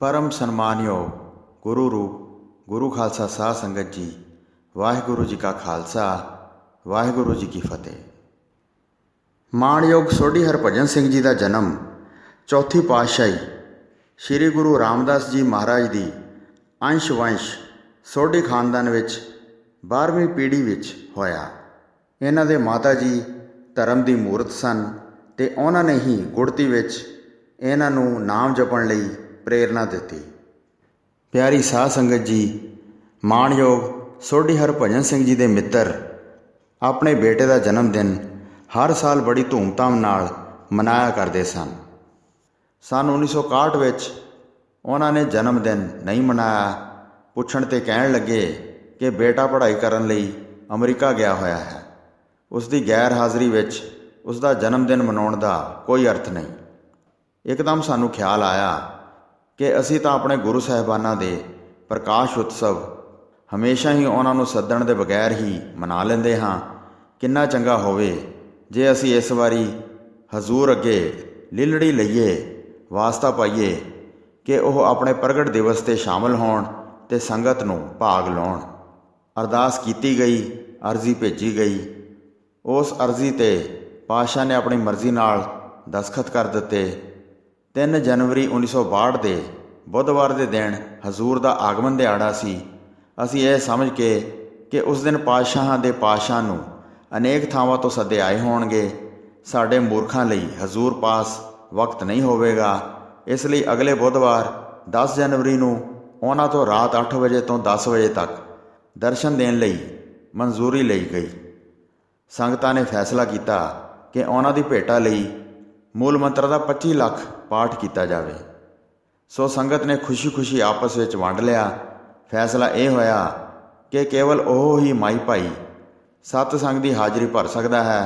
परम सन्मानयोग गुरु रूप गुरु खालसा साध संगत जी, वाहिगुरु जी का खालसा वाहिगुरु जी की फतेह। माणयोग सोढ़ी हरभजन सिंह जी का जन्म चौथी पातशाही श्री गुरु रामदास जी महाराज की अंश वंश सोढ़ी खानदान विच 12वीं पीढ़ी विच होया। इन्हां दे माता जी धर्म की मूरत सन ते उन्हां ने ही गुड़ती विच इन्हां नूं नाम जपण लई प्रेरणा दिती। प्यारी साध संगत जी, माणयोग सोढ़ी हरभजन सिंह जी के मित्र अपने बेटे का जन्मदिन हर साल बड़ी धूमधाम नाल मनाया करते सन। सन 1961 विच उन्होंने जन्मदिन नहीं मनाया। पुछण ते कहण लगे कि बेटा पढ़ाई करन लई अमरीका गया होया है, उसकी गैर हाज़री विच उसका जन्मदिन मनाउण दा कोई अर्थ नहीं। एकदम सानू ख्याल आया कि असी तो अपने गुरु साहिबाना दे प्रकाश उत्सव हमेशा ही उन्होंने सद्दण दे बगैर ही मना लेंदे हाँ। किन्ना चंगा होवे जे असी इस वारी हजूर अगे लीलड़ी लईए, वास्ता पाईए कि वह अपने प्रगट दिवस ते शामिल होण ते संगत नूं भाग लाउण। अरदास कीती गई, अर्जी भेजी गई। उस अर्जी ते पातशाह ने अपनी मर्जी नाल दस्तखत कर दिते। 3 जनवरी 1962 के बुधवार के दिन हजूर का आगमन दिहाड़ा सी। असी यह समझ के कि उस दिन पातशाहां दे पातशाह नूं अनेक थावां तो सदे आए होणगे, साडे मूर्खां लई हजूर पास वक्त नहीं होवेगा, इसलिए अगले बुधवार 10 जनवरी नूं उन्हां तो रात 8 बजे तो 10 बजे तक दर्शन देण लई मंजूरी लई गई। संगतां ने फैसला किया कि उन्हां दी भेटा लई मूल मंत्र का 25 लाख पाठ किया जाए। सो संगत ने खुशी खुशी आपस में वंड लिया। फैसला यह होया कि केवल वह ही माई भाई सतसंग की हाज़री भर सकता है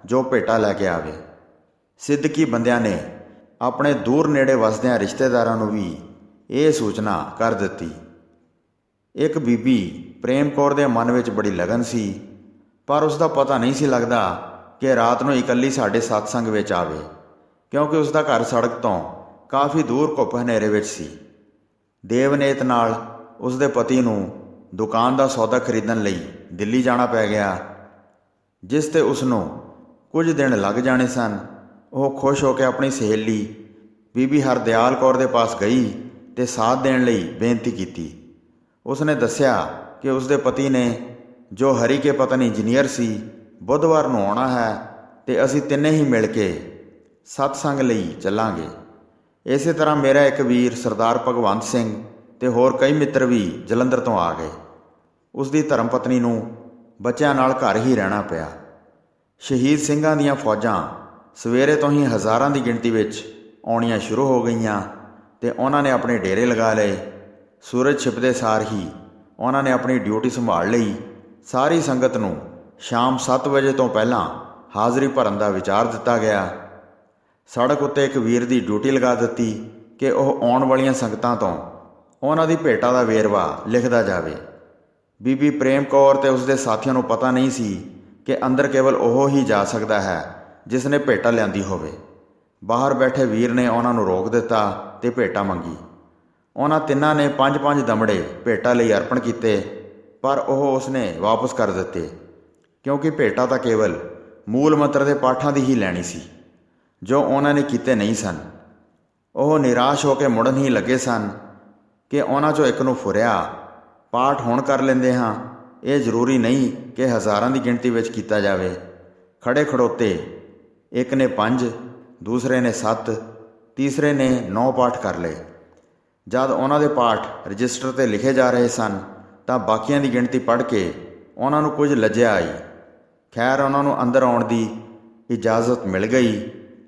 जो भेटा लैके आवे। सिद्दकी बंदियां ने अपने दूर नेड़े वसदियां रिश्तेदारां नूं भी ये सूचना कर दी। एक बीबी प्रेम कौर दे मन में बड़ी लगन सी, पर उसका पता नहीं सी लगता कि रात नूं इकल्ली साडे सतसंग विच आवे, क्योंकि उसका घर सड़क तो काफ़ी दूर घुप हनेरे विच सी। देवनेत नाल उसके पति नूं दुकान का सौदा खरीदण लई दिल्ली जाना पै गया, जिस ते उसनूं कुछ दिन लग जाने सन। वह खुश होकर अपनी सहेली बीबी हरदयाल कौर दे पास गई ते साथ देण लई बेनती की। उसने दस्या कि उसके पति ने, जो हरी के पत्नी इंजीनियर सी, बुधवार नूं आउणा है ते असीं तिन्ने ही मिल के सतसंग लई चलांगे। इस तरह मेरा एक वीर सरदार भगवंत सिंह ते होर कई मित्र भी जलंधर तो आ गए। उसकी धर्म पत्नी नूं बच्चों नाल घर ही रहना पिया। शहीद सिंघां दीयां फौजां सवेरे तो ही हज़ारां की गिणती विच आउणियां शुरू हो गईयां ते उन्हां ने अपने डेरे लगा लए। सूरज छिपदे सार ही उन्हां ने अपनी ड्यूटी संभाल लई। सारी संगत नूं शाम 7 बजे तो पहलां हाज़री भरन दा विचार दिता गया। सड़क उत्ते एक वीर की ड्यूटी लगा दी कि वह आउण वालियां संगतां तो उन्हां दी भेटा का वेरवा लिखदा जावे। बीबी प्रेम कौर ते उसके साथियों को पता नहीं सी कि अंदर केवल वह ही जा सकता है जिसने भेटा लियांदी होवे। बाहर बैठे वीर ने उन्हां नूं रोक दिता ते भेटा मंगी। उन्हां तिन्हां ने 5-5 दमड़े भेटा लई अर्पण किए, पर वह उसने वापस कर दिते, क्योंकि भेटा तो केवल मूल मंत्र के पाठां दी ही लैनी सी, जो उन्होंने किते नहीं सन। वह निराश होकर मुड़न ही लगे सन कि उन्हां चों एक नूं फुरिया, पाठ हुण कर लेंदे हाँ, ये जरूरी नहीं कि हज़ारां की गिणती विच कीता जावे। खड़े खड़ोते एक ने 5, दूसरे ने 7, तीसरे ने 9 पाठ कर लए। जद उन्हां दे पाठ रजिस्टर ते लिखे जा रहे सन तां बाकियां दी गिणती पढ़ के उन्हां नूं कुछ लज्जा आई। खैर उन्हां नूं अंदर आउण दी इजाज़त मिल गई।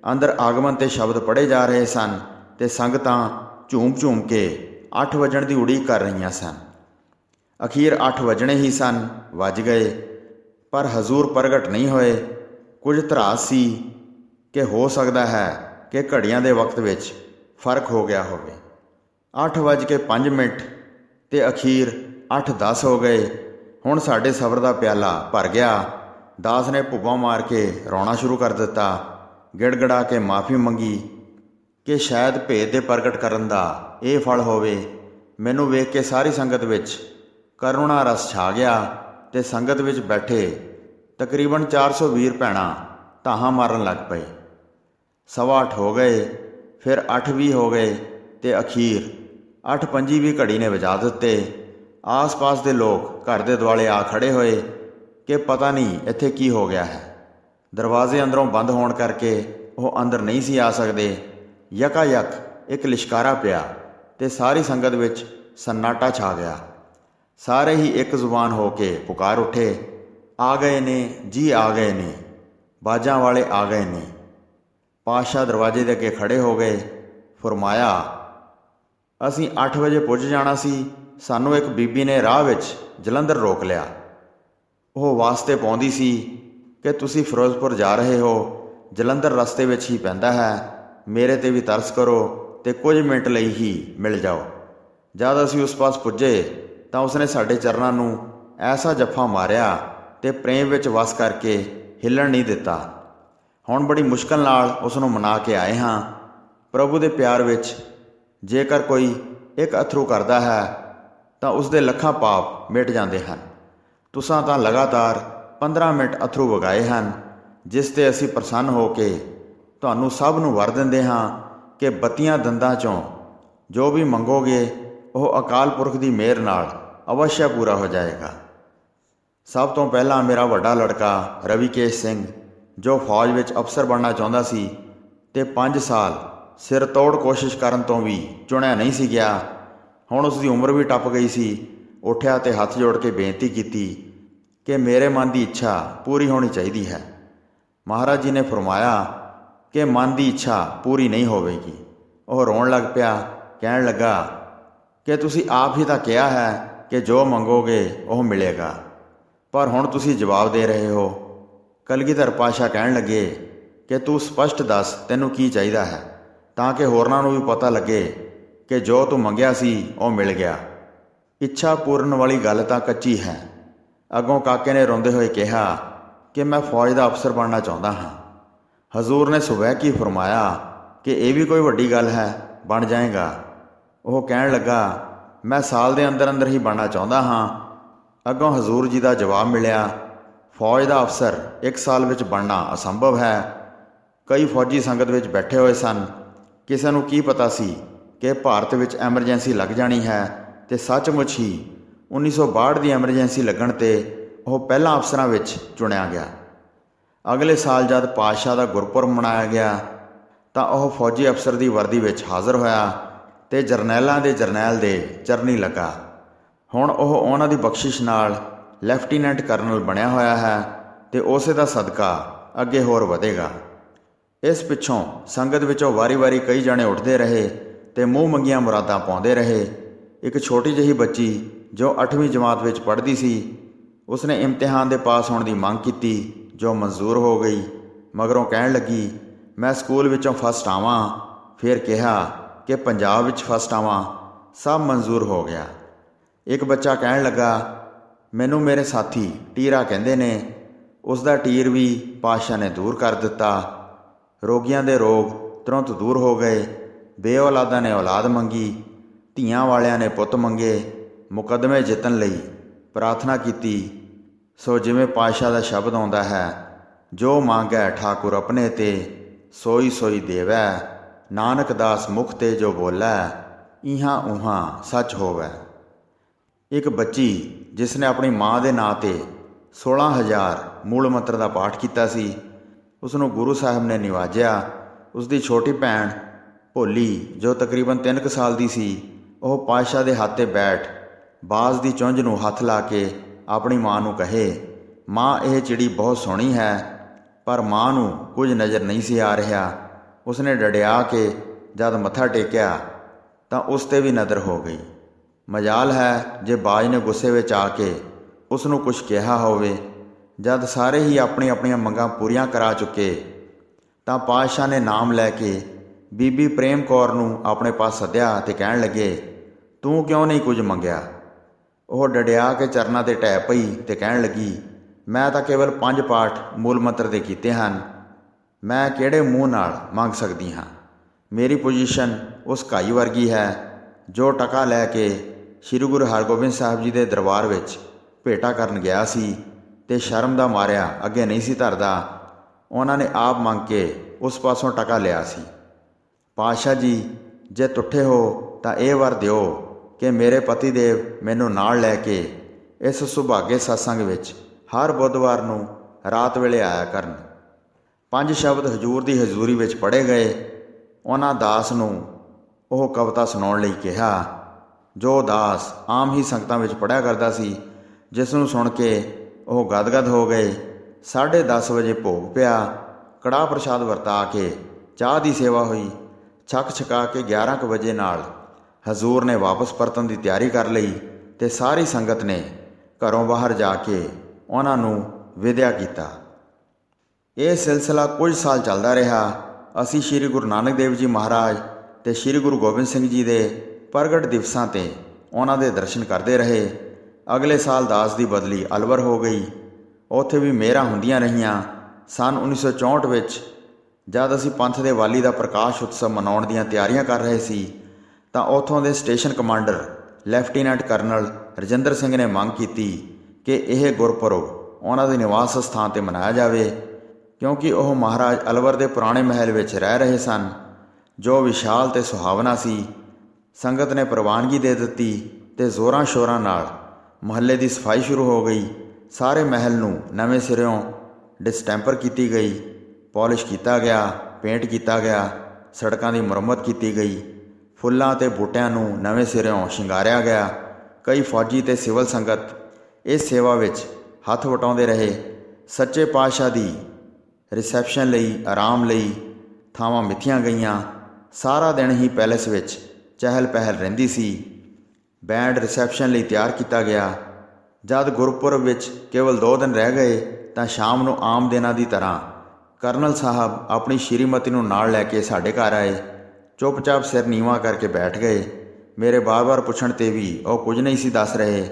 अंदर आगमन ते शब्द पढ़े जा रहे सन ते संगतां झूम झूम के 8 वजण की उड़ीक कर रही सन। अखीर 8 वजने ही सन, वज गए, पर हजूर प्रगट नहीं होए। कुछ धरास सी कि हो सकता है कि घड़ियां दे वक्त विच फर्क हो गया होवे। 8:05 ते अखीर 8:10 हो गए। हुण साडे सबर का प्याला भर गया। दास ने भुब्बा मार के रोना शुरू कर दिता, गिड़गड़ा के माफ़ी मंगी। ਕਿ ਸ਼ਾਇਦ ਭੇਦ ਦੇ ਪ੍ਰਗਟ ਕਰਨ ਦਾ ਇਹ ਫਲ ਹੋਵੇ। ਮੈਨੂੰ ਵੇਖ ਕੇ ਸਾਰੀ ਸੰਗਤ ਵਿੱਚ ਕਰੁਣਾ ਰਸ ਛਾ ਗਿਆ ਤੇ ਸੰਗਤ ਵਿੱਚ ਬੈਠੇ ਤਕਰੀਬਨ 400 ਵੀਰ ਭੈਣਾਂ ਧਾਹਾਂ ਮਾਰਨ ਲੱਗ ਪਏ। 8:15 ਹੋ ਗਏ, ਫਿਰ 8:20 ਹੋ ਗਏ ਤੇ ਅਖੀਰ 8:25 ਵੀ ਘੜੀ ਨੇ ਵਜਾ ਦਿੱਤੇ। ਆਸ-ਪਾਸ ਦੇ ਲੋਕ ਘਰ ਦੇ ਦੁਆਲੇ ਆ ਖੜ੍ਹੇ ਹੋਏ ਕਿ ਪਤਾ ਨਹੀਂ ਇੱਥੇ ਕੀ ਹੋ ਗਿਆ ਹੈ। ਦਰਵਾਜ਼ੇ ਅੰਦਰੋਂ ਬੰਦ ਹੋਣ ਕਰਕੇ ਉਹ ਅੰਦਰ ਨਹੀਂ ਸੀ ਆ ਸਕਦੇ। ਯਕਾਯਕ ਇੱਕ ਲਿਸ਼ਕਾਰਾ ਪਿਆ ਤੇ ਸਾਰੀ ਸੰਗਤ ਵਿੱਚ ਸੰਨਾਟਾ ਛਾ ਗਿਆ। ਸਾਰੇ ਹੀ ਇੱਕ ਜ਼ੁਬਾਨ ਹੋ ਕੇ ਪੁਕਾਰ ਉੱਠੇ, ਆ ਗਏ ਨੇ ਜੀ, ਆ ਗਏ ਨੇ, ਬਾਜਾਂ ਵਾਲੇ ਆ ਗਏ ਨੇ। ਪਾਤਸ਼ਾਹ ਦਰਵਾਜ਼ੇ ਦੇ ਅੱਗੇ ਖੜ੍ਹੇ ਹੋ ਗਏ। ਫਰਮਾਇਆ, ਅਸੀਂ 8 ਵਜੇ ਪੁੱਜ ਜਾਣਾ ਸੀ, ਸਾਨੂੰ ਇੱਕ ਬੀਬੀ ਨੇ ਰਾਹ ਵਿੱਚ ਜਲੰਧਰ ਰੋਕ ਲਿਆ। ਉਹ ਵਾਸਤੇ ਪਾਉਂਦੀ ਸੀ ਕਿ ਤੁਸੀਂ ਫਿਰੋਜ਼ਪੁਰ ਜਾ ਰਹੇ ਹੋ, ਜਲੰਧਰ ਰਸਤੇ ਵਿੱਚ ਹੀ ਪੈਂਦਾ ਹੈ, ਮੇਰੇ 'ਤੇ ਵੀ ਤਰਸ ਕਰੋ ਤੇ ਕੁਝ ਮਿੰਟ ਲਈ ਹੀ ਮਿਲ ਜਾਓ। ਜਦ ਅਸੀਂ ਉਸ ਪਾਸ ਪੁੱਜੇ ਤਾਂ ਉਸਨੇ ਸਾਡੇ ਚਰਨਾਂ ਨੂੰ ਐਸਾ ਜੱਫਾ ਮਾਰਿਆ ਤੇ ਪ੍ਰੇਮ ਵਿੱਚ ਵਸ ਕਰਕੇ ਹਿੱਲਣ ਨਹੀਂ ਦਿੱਤਾ। ਹੁਣ ਬੜੀ ਮੁਸ਼ਕਲ ਨਾਲ ਉਸ ਨੂੰ ਮਨਾ ਕੇ ਆਏ ਹਾਂ। ਪ੍ਰਭੂ ਦੇ ਪਿਆਰ ਵਿੱਚ ਜੇਕਰ ਕੋਈ ਇੱਕ ਅਥਰੂ ਕਰਦਾ ਹੈ ਤਾਂ ਉਸਦੇ ਲੱਖਾਂ ਪਾਪ ਮਿਟ ਜਾਂਦੇ ਹਨ। ਤੁਸਾਂ ਤਾਂ ਲਗਾਤਾਰ 15 ਮਿੰਟ ਅਥਰੂ ਵਗਾਏ ਹਨ, ਜਿਸ 'ਤੇ ਅਸੀਂ ਪ੍ਰਸੰਨ ਹੋ ਕੇ ਤੁਹਾਨੂੰ ਸਭ ਨੂੰ ਵਰ ਦਿੰਦੇ ਹਾਂ ਕਿ 32 ਦੰਦਾਂ 'ਚੋਂ ਜੋ ਵੀ ਮੰਗੋਗੇ ਉਹ ਅਕਾਲ ਪੁਰਖ ਦੀ ਮਿਹਰ ਨਾਲ ਅਵਸ਼ਯ ਪੂਰਾ ਹੋ ਜਾਏਗਾ। ਸਭ ਤੋਂ ਪਹਿਲਾਂ ਮੇਰਾ ਵੱਡਾ ਲੜਕਾ ਰਵੀਕੇਸ਼ ਸਿੰਘ, ਜੋ ਫੌਜ ਵਿੱਚ ਅਫਸਰ ਬਣਨਾ ਚਾਹੁੰਦਾ ਸੀ ਤੇ 5 ਸਾਲ ਸਿਰ ਤੋੜ ਕੋਸ਼ਿਸ਼ ਕਰਨ ਤੋਂ ਵੀ ਚੁਣਿਆ ਨਹੀਂ ਸੀ ਗਿਆ, ਹੁਣ ਉਸ ਦੀ ਉਮਰ ਵੀ ਟੱਪ ਗਈ ਸੀ, ਉੱਠਿਆ ਤੇ ਹੱਥ ਜੋੜ ਕੇ ਬੇਨਤੀ ਕੀਤੀ ਕਿ ਮੇਰੇ ਮਨ ਦੀ ਇੱਛਾ ਪੂਰੀ ਹੋਣੀ ਚਾਹੀਦੀ ਹੈ। ਮਹਾਰਾਜ ਜੀ ਨੇ ਫਰਮਾਇਆ ਕਿ ਮਨ ਦੀ ਇੱਛਾ ਪੂਰੀ ਨਹੀਂ ਹੋਵੇਗੀ। ਉਹ ਰੋਣ ਲੱਗ ਪਿਆ, ਕਹਿਣ ਲੱਗਾ ਕਿ ਤੁਸੀਂ ਆਪ ਹੀ ਤਾਂ ਕਿਹਾ ਹੈ ਕਿ ਜੋ ਮੰਗੋਗੇ ਉਹ ਮਿਲੇਗਾ, ਪਰ ਹੁਣ ਤੁਸੀਂ ਜਵਾਬ ਦੇ ਰਹੇ ਹੋ। ਕਲਗੀਧਰ ਪਾਤਸ਼ਾਹ ਕਹਿਣ ਲੱਗੇ ਕਿ ਤੂੰ ਸਪਸ਼ਟ ਦੱਸ ਤੈਨੂੰ ਕੀ ਚਾਹੀਦਾ ਹੈ, ਤਾਂ ਕਿ ਹੋਰਨਾਂ ਨੂੰ ਵੀ ਪਤਾ ਲੱਗੇ ਕਿ ਜੋ ਤੂੰ ਮੰਗਿਆ ਸੀ ਉਹ ਮਿਲ ਗਿਆ। ਇੱਛਾ ਪੂਰਨ ਵਾਲੀ ਗੱਲ ਤਾਂ ਕੱਚੀ ਹੈ। ਅੱਗੋਂ ਕਾਕੇ ਨੇ ਰੋਂਦੇ ਹੋਏ ਕਿਹਾ ਕਿ ਮੈਂ ਫੌਜ ਦਾ ਅਫਸਰ ਬਣਨਾ ਚਾਹੁੰਦਾ ਹਾਂ। ਹਜ਼ੂਰ ਨੇ ਸੁਬਹ ਕੀ ਫਰਮਾਇਆ ਕਿ ਇਹ ਵੀ ਕੋਈ ਵੱਡੀ ਗੱਲ ਹੈ, ਬਣ ਜਾਏਗਾ। ਉਹ ਕਹਿਣ ਲੱਗਾ, ਮੈਂ ਸਾਲ ਦੇ ਅੰਦਰ ਅੰਦਰ ਹੀ ਬਣਨਾ ਚਾਹੁੰਦਾ ਹਾਂ। ਅੱਗੋਂ ਹਜ਼ੂਰ ਜੀ ਦਾ ਜਵਾਬ ਮਿਲਿਆ, ਫੌਜ ਦਾ ਅਫਸਰ 1 ਸਾਲ ਵਿੱਚ ਬਣਨਾ ਅਸੰਭਵ ਹੈ। ਕਈ ਫੌਜੀ ਸੰਗਤ ਵਿੱਚ ਬੈਠੇ ਹੋਏ ਸਨ। ਕਿਸੇ ਨੂੰ ਕੀ ਪਤਾ ਸੀ ਕਿ ਭਾਰਤ ਵਿੱਚ ਐਮਰਜੈਂਸੀ ਲੱਗ ਜਾਣੀ ਹੈ, ਤੇ ਸੱਚਮੁੱਚ ਹੀ 1962 ਦੀ ਐਮਰਜੈਂਸੀ ਲੱਗਣ 'ਤੇ ਉਹ ਪਹਿਲਾਂ ਅਫਸਰਾਂ ਵਿੱਚ ਚੁਣਿਆ ਗਿਆ। ਅਗਲੇ ਸਾਲ ਜਦ ਪਾਤਸ਼ਾਹ ਦਾ ਗੁਰਪੁਰਬ ਮਨਾਇਆ ਗਿਆ ਤਾਂ ਉਹ ਫੌਜੀ ਅਫਸਰ ਦੀ ਵਰਦੀ ਵਿੱਚ ਹਾਜ਼ਰ ਹੋਇਆ ਤੇ ਜਰਨੈਲਾਂ ਦੇ ਜਰਨੈਲ ਦੇ ਚਰਨੀ ਲੱਗਾ। ਹੁਣ ਉਹ ਉਹਨਾਂ ਦੀ ਬਖਸ਼ਿਸ਼ ਨਾਲ ਲੈਫਟੀਨੈਂਟ ਕਰਨਲ ਬਣਿਆ ਹੋਇਆ ਹੈ ਤੇ ਉਸੇ ਦਾ ਸਦਕਾ ਅੱਗੇ ਹੋਰ ਵਧੇਗਾ। ਇਸ ਪਿੱਛੋਂ ਸੰਗਤ ਵਿੱਚੋਂ ਵਾਰੀ-ਵਾਰੀ ਕਈ ਜਣੇ ਉੱਠਦੇ ਰਹੇ ਤੇ ਮੂੰਹ ਮੰਗੀਆਂ ਮੁਰਾਦਾਂ ਪਾਉਂਦੇ ਰਹੇ। ਇੱਕ ਛੋਟੀ ਜਿਹੀ ਬੱਚੀ ਜੋ 8ਵੀਂ ਜਮਾਤ ਵਿੱਚ ਪੜ੍ਹਦੀ ਸੀ, ਉਸਨੇ ਇਮਤਿਹਾਨ ਦੇ ਪਾਸ ਹੋਣ ਦੀ ਮੰਗ ਕੀਤੀ, ਜੋ ਮਨਜ਼ੂਰ ਹੋ ਗਈ। ਮਗਰੋਂ ਕਹਿਣ ਲੱਗੀ, ਮੈਂ ਸਕੂਲ ਵਿੱਚੋਂ ਫਸਟ ਆਵਾਂ। ਫਿਰ ਕਿਹਾ ਕਿ ਪੰਜਾਬ ਵਿੱਚ ਫਸਟ ਆਵਾਂ। ਸਭ ਮਨਜ਼ੂਰ ਹੋ ਗਿਆ। ਇੱਕ ਬੱਚਾ ਕਹਿਣ ਲੱਗਾ, ਮੈਨੂੰ ਮੇਰੇ ਸਾਥੀ ਟੀਰਾ ਕਹਿੰਦੇ ਨੇ। ਉਸ ਦਾ ਟੀਰ ਵੀ ਪਾਤਸ਼ਾਹ ਨੇ ਦੂਰ ਕਰ ਦਿੱਤਾ। ਰੋਗੀਆਂ ਦੇ ਰੋਗ ਤੁਰੰਤ ਦੂਰ ਹੋ ਗਏ। ਬੇਔਲਾਦਾਂ ਨੇ ਔਲਾਦ ਮੰਗੀ, ਧੀਆਂ ਵਾਲਿਆਂ ਨੇ ਪੁੱਤ ਮੰਗੇ। ਮੁਕੱਦਮੇ ਜਿੱਤਣ ਲਈ ਪ੍ਰਾਰਥਨਾ ਕੀਤੀ। ਸੋ ਜਿਵੇਂ ਪਾਤਸ਼ਾਹ ਦਾ ਸ਼ਬਦ ਆਉਂਦਾ ਹੈ, ਜੋ ਮੰਗੈ ਠਾਕੁਰ ਆਪਣੇ ਤੇ ਸੋਈ ਸੋਈ ਦੇਵੈ, ਨਾਨਕ ਦਾਸ ਮੁਖ ਤੇ ਜੋ ਬੋਲੈ, ਇਹਾਂ ਉਹਾਂ ਸੱਚ ਹੋਵੈ। ਇੱਕ ਬੱਚੀ ਜਿਸ ਨੇ ਆਪਣੀ ਮਾਂ ਦੇ ਨਾਂ 'ਤੇ 16,000 ਮੂਲ ਮੰਤਰ ਦਾ ਪਾਠ ਕੀਤਾ ਸੀ, ਉਸ ਨੂੰ ਗੁਰੂ ਸਾਹਿਬ ਨੇ ਨਿਵਾਜਿਆ। ਉਸ ਦੀ ਛੋਟੀ ਭੈਣ ਭੋਲੀ, ਜੋ ਤਕਰੀਬਨ 3 ਸਾਲ ਦੀ ਸੀ, ਉਹ ਪਾਤਸ਼ਾਹ ਦੇ ਹੱਥ 'ਤੇ ਬੈਠ ਬਾਜ਼ ਦੀ ਚੁੰਝ ਨੂੰ ਹੱਥ ਲਾ ਕੇ ਆਪਣੀ ਮਾਂ ਨੂੰ ਕਹੇ, ਮਾਂ ਇਹ ਚਿੜੀ ਬਹੁਤ ਸੋਹਣੀ ਹੈ। ਪਰ ਮਾਂ ਨੂੰ ਕੁਝ ਨਜ਼ਰ ਨਹੀਂ ਸੀ ਆ ਰਿਹਾ। ਉਸਨੇ ਡੜਿਆ ਕੇ ਜਦ ਮੱਥਾ ਟੇਕਿਆ ਤਾਂ ਉਸ 'ਤੇ ਵੀ ਨਜ਼ਰ ਹੋ ਗਈ। ਮਜਾਲ ਹੈ ਜੇ ਬਾਜ਼ ਨੇ ਗੁੱਸੇ ਵਿੱਚ ਆ ਕੇ ਉਸ ਨੂੰ ਕੁਝ ਕਿਹਾ ਹੋਵੇ। ਜਦ ਸਾਰੇ ਹੀ ਆਪਣੀਆਂ ਆਪਣੀਆਂ ਮੰਗਾਂ ਪੂਰੀਆਂ ਕਰਾ ਚੁੱਕੇ ਤਾਂ ਪਾਤਸ਼ਾਹ ਨੇ ਨਾਮ ਲੈ ਕੇ ਬੀਬੀ ਪ੍ਰੇਮ ਕੌਰ ਨੂੰ ਆਪਣੇ ਪਾਸ ਸੱਦਿਆ ਤੇ ਕਹਿਣ ਲੱਗੇ, ਤੂੰ ਕਿਉਂ ਨਹੀਂ ਕੁਝ ਮੰਗਿਆ? ਉਹ ਡੜਿਆ ਕੇ ਚਰਨਾਂ 'ਤੇ ਢਹਿ ਪਈ ਤੇ ਕਹਿਣ ਲੱਗੀ, ਮੈਂ ਤਾਂ ਕੇਵਲ 5 ਪਾਠ ਮੂਲ ਮੰਤਰ ਦੇ ਕੀਤੇ ਹਨ। ਮੈਂ ਕਿਹੜੇ ਮੂੰਹ ਨਾਲ ਮੰਗ ਸਕਦੀ ਹਾਂ? ਮੇਰੀ ਪੋਜੀਸ਼ਨ ਉਸ ਘਾਈ ਵਰਗੀ ਹੈ ਜੋ ਟਕਾ ਲੈ ਕੇ ਸ਼੍ਰੀ ਗੁਰੂ ਹਰਗੋਬਿੰਦ ਸਾਹਿਬ ਜੀ ਦੇ ਦਰਬਾਰ ਵਿੱਚ ਭੇਟਾ ਕਰਨ ਗਿਆ ਸੀ ਤੇ ਸ਼ਰਮ ਦਾ ਮਾਰਿਆ ਅੱਗੇ ਨਹੀਂ ਸੀ ਧਰਦਾ। ਉਹਨਾਂ ਨੇ ਆਪ ਮੰਗ ਕੇ ਉਸ ਪਾਸੋਂ ਟਕਾ ਲਿਆ ਸੀ। ਪਾਤਸ਼ਾਹ ਜੀ, ਜੇ ਤੁੱਠੇ ਹੋ ਤਾਂ ਇਹ ਵਰ ਦਿਓ ਕਿ ਮੇਰੇ ਪਤੀ ਦੇਵ ਮੈਨੂੰ ਨਾਲ ਲੈ ਕੇ ਇਸ ਸੁਭਾਗੇ ਸਤਸੰਗ ਵਿੱਚ ਹਰ ਬੁੱਧਵਾਰ ਨੂੰ ਰਾਤ ਵੇਲੇ ਆਇਆ ਕਰਨ। 5 ਸ਼ਬਦ ਹਜ਼ੂਰ ਦੀ ਹਜ਼ੂਰੀ ਵਿੱਚ ਪੜ੍ਹੇ ਗਏ। ਉਹਨਾਂ ਦਾਸ ਨੂੰ ਉਹ ਕਵਿਤਾ ਸੁਣਾਉਣ ਲਈ ਕਿਹਾ ਜੋ ਦਾਸ ਆਮ ਹੀ ਸੰਗਤਾਂ ਵਿੱਚ ਪੜ੍ਹਿਆ ਕਰਦਾ ਸੀ, ਜਿਸ ਨੂੰ ਸੁਣ ਕੇ ਉਹ ਗਦਗਦ ਹੋ ਗਏ। 10:30 ਵਜੇ ਭੋਗ ਪਿਆ। ਕੜਾਹ ਪ੍ਰਸ਼ਾਦ ਵਰਤਾ ਕੇ ਚਾਹ ਦੀ ਸੇਵਾ ਹੋਈ। ਛਕ ਛਕਾ ਕੇ 11 ਕੁ ਵਜੇ ਨਾਲ ਹਜ਼ੂਰ ਨੇ ਵਾਪਸ ਪਰਤਣ ਦੀ ਤਿਆਰੀ ਕਰ ਲਈ ਤੇ ਸਾਰੀ ਸੰਗਤ ਨੇ ਘਰੋਂ ਬਾਹਰ ਜਾ ਕੇ ਉਹਨਾਂ ਨੂੰ ਵਿਦਿਆ ਕੀਤਾ। ਇਹ ਸਿਲਸਿਲਾ ਕੁਝ ਸਾਲ ਚੱਲਦਾ ਰਿਹਾ। ਅਸੀਂ ਸ਼੍ਰੀ ਗੁਰੂ ਨਾਨਕ ਦੇਵ ਜੀ ਮਹਾਰਾਜ ਤੇ ਸ਼੍ਰੀ ਗੁਰੂ ਗੋਬਿੰਦ ਸਿੰਘ ਜੀ ਦੇ ਪ੍ਰਗਟ ਦਿਵਸਾਂ 'ਤੇ ਉਹਨਾਂ ਦੇ ਦਰਸ਼ਨ ਕਰਦੇ ਰਹੇ। ਅਗਲੇ ਸਾਲ ਦਾਸ ਦੀ ਬਦਲੀ ਅਲਵਰ ਹੋ ਗਈ। ਉੱਥੇ ਵੀ ਮਿਹਰਾਂ ਹੁੰਦੀਆਂ ਰਹੀਆਂ। ਸੰਨ 1964 ਵਿੱਚ ਜਦ ਅਸੀਂ ਪੰਥ ਦੇ ਵਾਲੀ ਦਾ ਪ੍ਰਕਾਸ਼ ਉਤਸਵ ਮਨਾਉਣ ਦੀਆਂ ਤਿਆਰੀਆਂ ਕਰ ਰਹੇ ਸੀ ਤਾਂ ਉੱਥੋਂ ਦੇ station commander lieutenant colonel Rajinder Singh ਨੇ ਮੰਗ ਕੀਤੀ ਕਿ ਇਹ ਗੁਰਪੁਰਬ ਉਹਨਾਂ ਦੇ ਨਿਵਾਸ ਸਥਾਨ 'ਤੇ ਮਨਾਇਆ ਜਾਵੇ, ਕਿਉਂਕਿ ਉਹ ਮਹਾਰਾਜ ਅਲਵਰ ਦੇ ਪੁਰਾਣੇ ਮਹਿਲ ਵਿੱਚ ਰਹਿ ਰਹੇ ਸਨ ਜੋ ਵਿਸ਼ਾਲ ਤੇ ਸੁਹਾਵਣਾ ਸੀ। ਸੰਗਤ ਨੇ ਪ੍ਰਵਾਨਗੀ ਦੇ ਦਿੱਤੀ ਤੇ ਜ਼ੋਰਾਂ ਸ਼ੋਰਾਂ ਨਾਲ ਮਹੱਲੇ ਦੀ ਸਫਾਈ ਸ਼ੁਰੂ ਹੋ ਗਈ। ਸਾਰੇ ਮਹਿਲ ਨੂੰ ਨਵੇਂ ਸਿਰਿਓਂ ਡਿਸਟੈਂਪਰ ਕੀਤੀ ਗਈ, ਪੋਲਿਸ਼ ਕੀਤਾ ਗਿਆ, ਪੇਂਟ ਕੀਤਾ ਗਿਆ, ਸੜਕਾਂ ਦੀ ਮੁਰੰਮਤ ਕੀਤੀ ਗਈ, ਫੁੱਲਾਂ ਤੇ ਬੂਟਿਆਂ ਨੂੰ ਨਵੇਂ ਸਿਰਿਓਂ ਸ਼ਿੰਗਾਰਿਆ ਗਿਆ। ਕਈ ਫੌਜੀ ਤੇ ਸਿਵਲ ਸੰਗਤ ਇਸ ਸੇਵਾ ਵਿੱਚ ਹੱਥ ਵਟਾਉਂਦੇ ਰਹੇ। ਸੱਚੇ ਪਾਤਸ਼ਾਹ ਦੀ ਰਿਸੈਪਸ਼ਨ ਲਈ, ਆਰਾਮ ਲਈ ਥਾਵਾਂ ਮਿੱਥੀਆਂ ਗਈਆਂ। ਸਾਰਾ ਦਿਨ ਹੀ ਪੈਲੇਸ ਵਿੱਚ ਚਹਿਲ ਪਹਿਲ ਰਹਿੰਦੀ ਸੀ। ਬੈਂਡ ਰਿਸੈਪਸ਼ਨ ਲਈ ਤਿਆਰ ਕੀਤਾ ਗਿਆ। ਜਦ ਗੁਰਪੁਰਬ ਵਿੱਚ ਕੇਵਲ 2 ਦਿਨ ਰਹਿ ਗਏ ਤਾਂ ਸ਼ਾਮ ਨੂੰ ਆਮ ਦਿਨਾਂ ਦੀ ਤਰ੍ਹਾਂ ਕਰਨਲ ਸਾਹਿਬ ਆਪਣੀ ਸ਼੍ਰੀਮਤੀ ਨੂੰ ਨਾਲ ਲੈ ਕੇ ਸਾਡੇ ਘਰ ਆਏ। ਚੁੱਪਚਾਪ ਸਿਰ ਨੀਵਾਂ ਕਰਕੇ ਬੈਠ ਗਏ। ਮੇਰੇ ਬਾਰ-ਬਾਰ ਪੁੱਛਣ 'ਤੇ ਵੀ ਉਹ ਕੁਝ ਨਹੀਂ ਸੀ ਦੱਸ ਰਹੇ।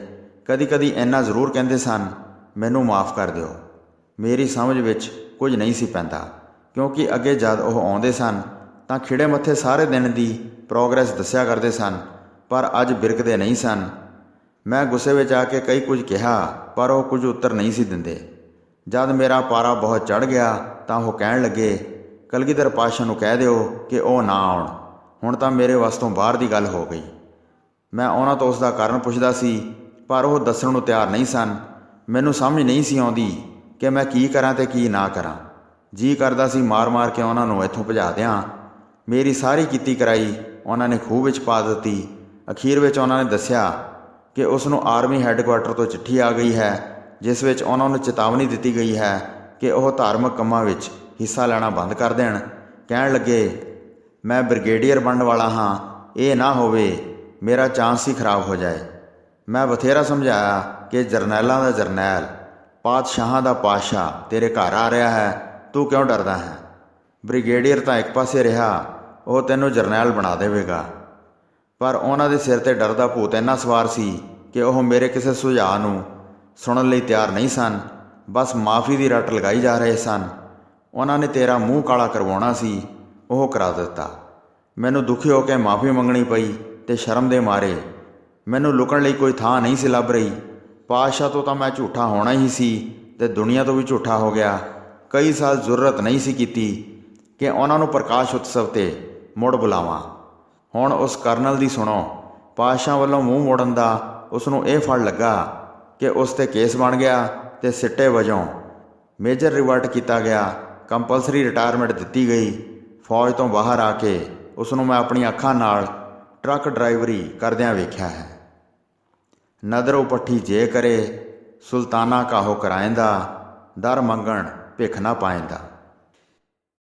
ਕਦੀ-ਕਦੀ ਇੰਨਾ ਜ਼ਰੂਰ ਕਹਿੰਦੇ ਸਨ, ਮੈਨੂੰ ਮਾफ़ ਕਰ ਦਿਓ। ਮੇਰੀ ਸਮਝ ਵਿੱਚ ਕੁਝ ਨਹੀਂ ਸੀ ਪੈਂਦਾ, ਕਿਉਂਕਿ ਅੱਗੇ ਜਦ ਉਹ ਆਉਂਦੇ ਸਨ ਤਾਂ ਖਿੜੇ ਮੱਥੇ ਸਾਰੇ ਦਿਨ ਦੀ ਪ੍ਰੋਗਰੈਸ ਦੱਸਿਆ ਕਰਦੇ ਸਨ, ਪਰ ਅੱਜ ਬਿਰਕਦੇ ਨਹੀਂ ਸਨ। ਮੈਂ ਗੁੱਸੇ ਵਿੱਚ ਆ ਕੇ ਕਈ ਕੁਝ ਕਿਹਾ, ਪਰ ਉਹ ਕੁਝ ਉੱਤਰ ਨਹੀਂ ਸੀ ਦਿੰਦੇ। ਜਦ ਮੇਰਾ ਪਾਰਾ ਬਹੁਤ ਚੜ੍ਹ ਗਿਆ ਤਾਂ ਉਹ ਕਹਿਣ ਲੱਗੇ, ਕਲਗੀਧਰ ਪਾਤਸ਼ਾਹ ਨੂੰ ਕਹਿ ਦਿਓ ਕਿ ਉਹ ਨਾ ਆਉਣ, ਹੁਣ ਤਾਂ ਮੇਰੇ ਵੱਸ ਤੋਂ ਬਾਹਰ ਦੀ ਗੱਲ ਹੋ ਗਈ। ਮੈਂ ਉਹਨਾਂ ਤੋਂ ਉਸ ਦਾ ਕਾਰਨ ਪੁੱਛਦਾ ਸੀ, ਪਰ ਉਹ ਦੱਸਣ ਨੂੰ ਤਿਆਰ ਨਹੀਂ ਸਨ। ਮੈਨੂੰ ਸਮਝ ਨਹੀਂ ਸੀ ਆਉਂਦੀ ਕਿ ਮੈਂ ਕੀ ਕਰਾਂ ਤੇ ਕੀ ਨਾ ਕਰਾਂ। ਜੀ ਕਰਦਾ ਸੀ ਮਾਰ-ਮਾਰ ਕੇ ਉਹਨਾਂ ਨੂੰ ਇੱਥੋਂ ਭਜਾ ਦਿਆਂ। ਮੇਰੀ ਸਾਰੀ ਕੀਤੀ ਕਰਾਈ ਉਹਨਾਂ ਨੇ ਖੂਹ ਵਿੱਚ ਪਾ ਦਿੱਤੀ। ਅਖੀਰ ਵਿੱਚ ਉਹਨਾਂ ਨੇ ਦੱਸਿਆ ਕਿ ਉਸ ਨੂੰ ਆਰਮੀ ਹੈੱਡਕੁਆਰਟਰ ਤੋਂ ਚਿੱਠੀ ਆ ਗਈ ਹੈ, ਜਿਸ ਵਿੱਚ ਉਹਨਾਂ ਨੂੰ ਚੇਤਾਵਨੀ ਦਿੱਤੀ ਗਈ ਹੈ ਕਿ ਉਹ ਧਾਰਮਿਕ ਕੰਮਾਂ ਵਿੱਚ ਹਿੱਸਾ ਲੈਣਾ ਬੰਦ ਕਰ ਦੇਣ। ਕਹਿਣ ਲੱਗੇ, ਮੈਂ ਬ੍ਰਿਗੇਡੀਅਰ ਬਣਨ ਵਾਲਾ ਹਾਂ, ਇਹ ਨਾ ਹੋਵੇ ਮੇਰਾ ਚਾਂਸ ਹੀ ਖਰਾਬ ਹੋ ਜਾਏ। ਮੈਂ ਬਥੇਰਾ ਸਮਝਾਇਆ ਕਿ ਜਰਨੈਲਾਂ ਦਾ ਜਰਨੈਲ, ਪਾਤਸ਼ਾਹਾਂ ਦਾ ਪਾਤਸ਼ਾਹ ਤੇਰੇ ਘਰ ਆ ਰਿਹਾ ਹੈ, ਤੂੰ ਕਿਉਂ ਡਰਦਾ ਹੈ? ਬ੍ਰਿਗੇਡੀਅਰ ਤਾਂ ਇੱਕ ਪਾਸੇ ਰਿਹਾ, ਉਹ ਤੈਨੂੰ ਜਰਨੈਲ ਬਣਾ ਦੇਵੇਗਾ। ਪਰ ਉਹਨਾਂ ਦੇ ਸਿਰ 'ਤੇ ਡਰ ਦਾ ਭੂਤ ਇੰਨਾ ਸਵਾਰ ਸੀ ਕਿ ਉਹ ਮੇਰੇ ਕਿਸੇ ਸੁਝਾਅ ਨੂੰ ਸੁਣਨ ਲਈ ਤਿਆਰ ਨਹੀਂ ਸਨ। ਬਸ ਮਾਫੀ ਦੀ ਰੱਟ ਲਗਾਈ ਜਾ ਰਹੇ ਸਨ। ਉਹਨਾਂ ਨੇ ਤੇਰਾ ਮੂੰਹ ਕਾਲਾ ਕਰਵਾਉਣਾ ਸੀ, ਉਹ ਕਰਾ ਦਿੱਤਾ। ਮੈਨੂੰ ਦੁਖੀ ਹੋ ਕੇ ਮਾਫੀ ਮੰਗਣੀ ਪਈ ਤੇ ਸ਼ਰਮ ਦੇ ਮਾਰੇ ਮੈਨੂੰ ਲੁਕਣ ਲਈ ਕੋਈ ਥਾਂ ਨਹੀਂ ਸੀ ਲੱਭ ਰਹੀ। ਪਾਤਸ਼ਾਹ ਤੋਂ ਤਾਂ ਮੈਂ ਝੂਠਾ ਹੋਣਾ ਹੀ ਸੀ ਤੇ ਦੁਨੀਆ ਤੋਂ ਵੀ ਝੂਠਾ ਹੋ ਗਿਆ। ਕਈ ਸਾਲ ਜ਼ਰੂਰਤ ਨਹੀਂ ਸੀ ਕੀਤੀ ਕਿ ਉਹਨਾਂ ਨੂੰ ਪ੍ਰਕਾਸ਼ ਉਤਸਵ 'ਤੇ ਮੁੜ ਬੁਲਾਵਾਂ। ਹੁਣ ਉਸ ਕਰਨਲ ਦੀ ਸੁਣੋ। ਪਾਤਸ਼ਾਹ ਵੱਲੋਂ ਮੂੰਹ ਮੋੜਨ ਦਾ ਉਸ ਨੂੰ ਇਹ ਫਲ ਲੱਗਾ ਕਿ ਉਸ 'ਤੇ ਕੇਸ ਬਣ ਗਿਆ ਤੇ ਸਿੱਟੇ ਵਜੋਂ ਮੇਜਰ ਰਿਵਰਟ ਕੀਤਾ ਗਿਆ। ਕੰਪਲਸਰੀ ਰਿਟਾਇਰਮੈਂਟ ਦਿੱਤੀ ਗਈ। ਫੌਜ ਤੋਂ ਬਾਹਰ ਆ ਕੇ ਉਸ ਨੂੰ ਮੈਂ ਆਪਣੀਆਂ ਅੱਖਾਂ ਨਾਲ ਟਰੱਕ ਡਰਾਈਵਰੀ ਕਰਦਿਆਂ ਵੇਖਿਆ ਹੈ। ਨਦਰ ਉਪੱਠੀ ਜੇ ਕਰੇ ਸੁਲਤਾਨਾ ਕਾਹੋ ਕਰਾਇੰਦਾ, ਦਰ ਮੰਗਣ ਭਿੱਖ ਨਾ ਪਾਇੰਦਾ।